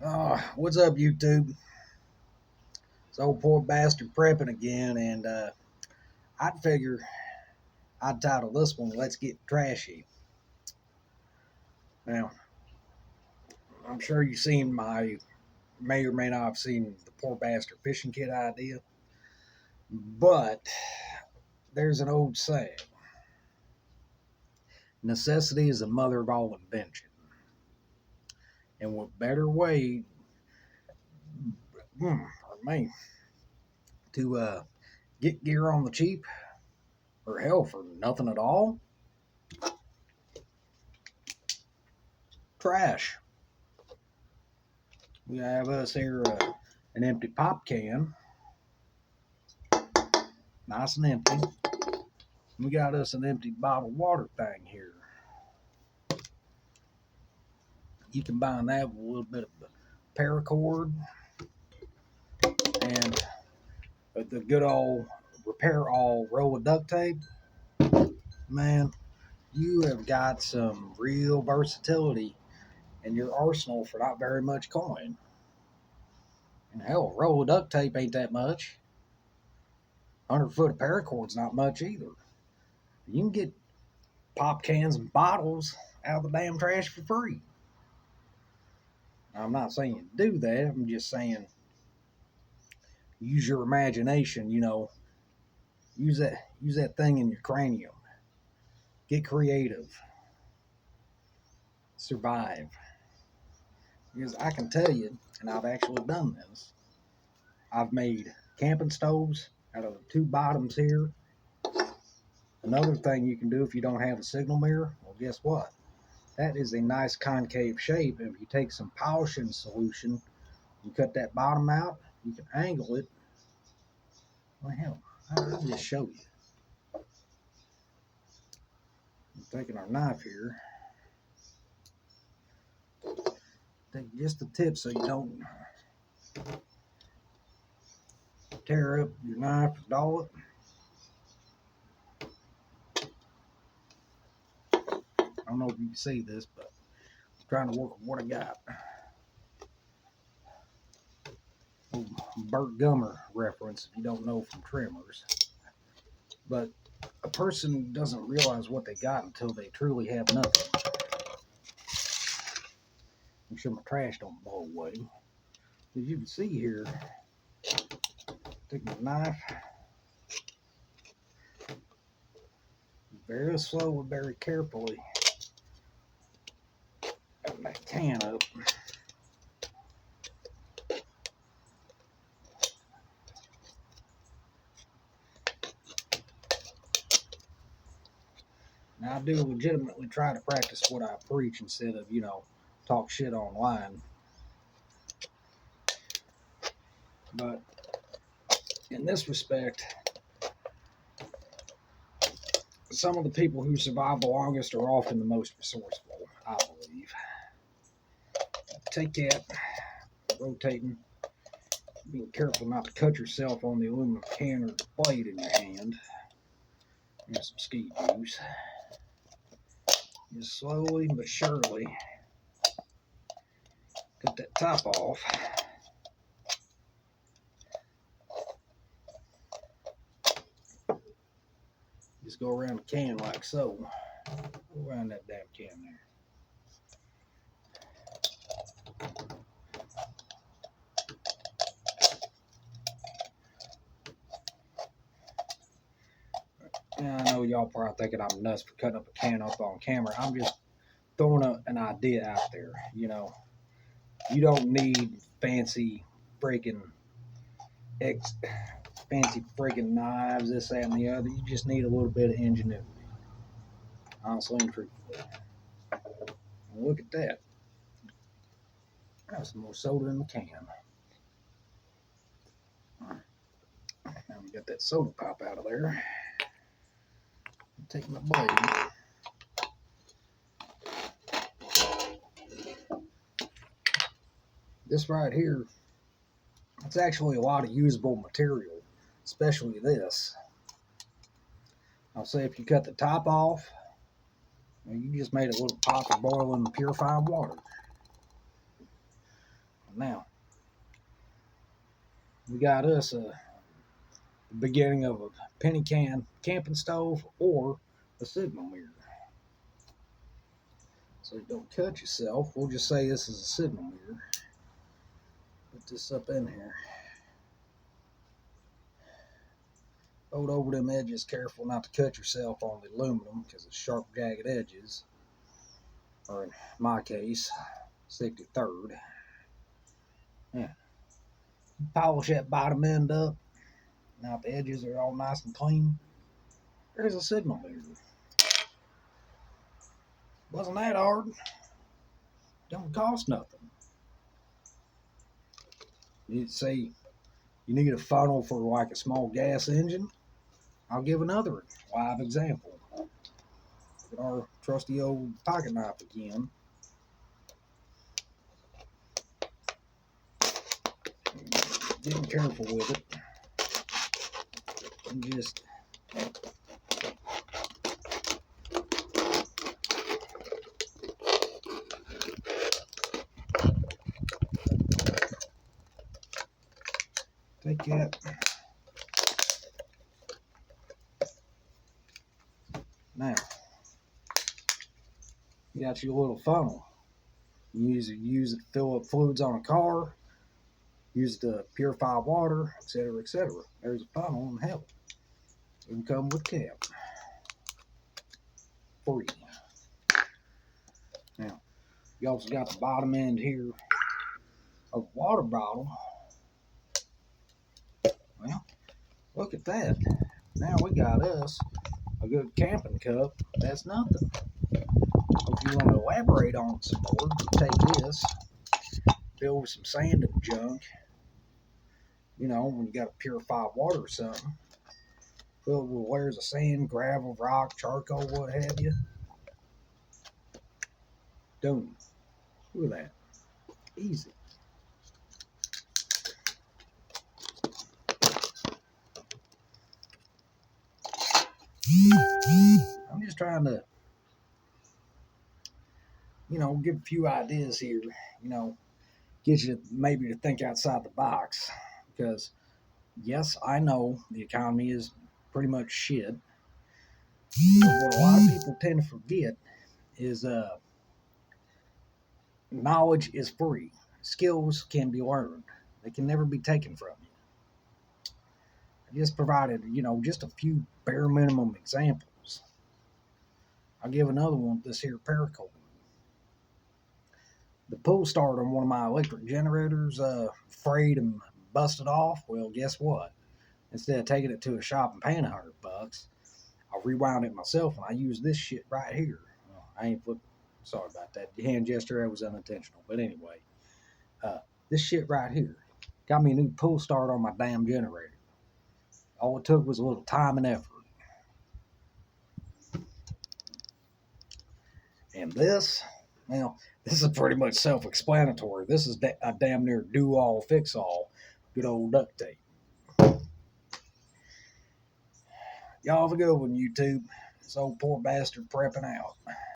What's up, YouTube? It's old poor bastard prepping again, and I'd figure I'd title this one "Let's Get Trashy." Now, I'm sure you've seen may or may not have seen the poor bastard fishing kit idea, but there's an old saying: "Necessity is the mother of all invention," and what better way, for me, to get gear on the cheap, or hell, for nothing at all? Trash. We have us here an empty pop can, nice and empty. We got us an empty bottled water thing here. You combine that with a little bit of paracord and the good old repair all roll of duct tape. Man, you have got some real versatility in your arsenal for not very much coin. And hell, a roll of duct tape ain't that much. 100 foot of paracord's not much either. You can get pop cans and bottles out of the damn trash for free. Now, I'm not saying you do that. I'm just saying use your imagination. Use that thing in your cranium. Get creative. Survive. Because I can tell you, and I've actually done this. I've made camping stoves out of the two bottoms here. Another thing you can do if you don't have a signal mirror, well, guess what? That is a nice concave shape. If you take some polishing solution and cut that bottom out, you can angle it. Well, hell, I'll just show you. I'm taking our knife here. Take just the tip so you don't tear up your knife or dull it. I don't know if you can see this, but I'm trying to work with what I got. Burt Gummer reference if you don't know from Tremors. But a person doesn't realize what they got until they truly have nothing. I'm sure my trash don't blow away. As you can see here, take my knife, very slowly, very carefully, open that can up. Now, I do legitimately try to practice what I preach instead of, talk shit online. But in this respect, some of the people who survive the longest are often the most resourceful, I believe. Take that, rotating, being careful not to cut yourself on the aluminum can or the blade in your hand. Here's some ski juice. Just slowly but surely cut that top off. Just go around the can like so. Go around that damn can there. And I know y'all probably thinking I'm nuts for cutting up a can up on camera. I'm just throwing an idea out there. You don't need fancy freaking knives, this, that, and the other. You just need a little bit of ingenuity. Honestly and truthfully. Look at that. Got some more soda in the can. Now we got that soda pop out of there. Take my blade. This right here, it's actually a lot of usable material, especially this. I'll say if you cut the top off, you just made a little pot for boiling purified water. Now, we got us the beginning of a penny can camping stove or a signal mirror. So you don't cut yourself, we'll just say this is a signal mirror. Put this up in here. Hold over them edges, careful not to cut yourself on the aluminum because it's sharp, jagged edges. Or in my case, 63rd. Yeah. Polish that bottom end up. Now the edges are all nice and clean. There's a signal mirror. Wasn't that hard? Don't cost nothing. You say you need a funnel for like a small gas engine. I'll give another live example. Look at our trusty old pocket knife again. Getting careful with it. And just take that. Now, you got your little funnel. You use it to fill up fluids on a car, use it to purify water, etc., etc. There's a funnel in hell. It can come with cap. Free. Now, you also got the bottom end here of a water bottle. Well, look at that. Now we got us a good camping cup. That's nothing. If you want to elaborate on it some more, take this, fill with some sand and junk. You know, when you got to purify water or something, fill it with layers of sand, gravel, rock, charcoal, what have you. Boom. Look at that. Easy. I'm just trying to, give a few ideas here, get you maybe to think outside the box. Because, yes, I know the economy is pretty much shit. But what a lot of people tend to forget is knowledge is free. Skills can be learned. They can never be taken from you. I just provided, just a few bare minimum examples. I'll give another one, this here paracord. The pull start on one of my electric generators frayed and busted off. Well, guess what? Instead of taking it to a shop and paying $100, I rewound it myself and I used this shit right here. Well, I ain't flipping. Sorry about that. The hand gesture, that was unintentional. But anyway, this shit right here got me a new pull start on my damn generator. All it took was a little time and effort. And this, well, this is pretty much self-explanatory. This is a damn near do-all, fix-all, good old duct tape. Y'all have a good one, YouTube. This old poor bastard prepping out.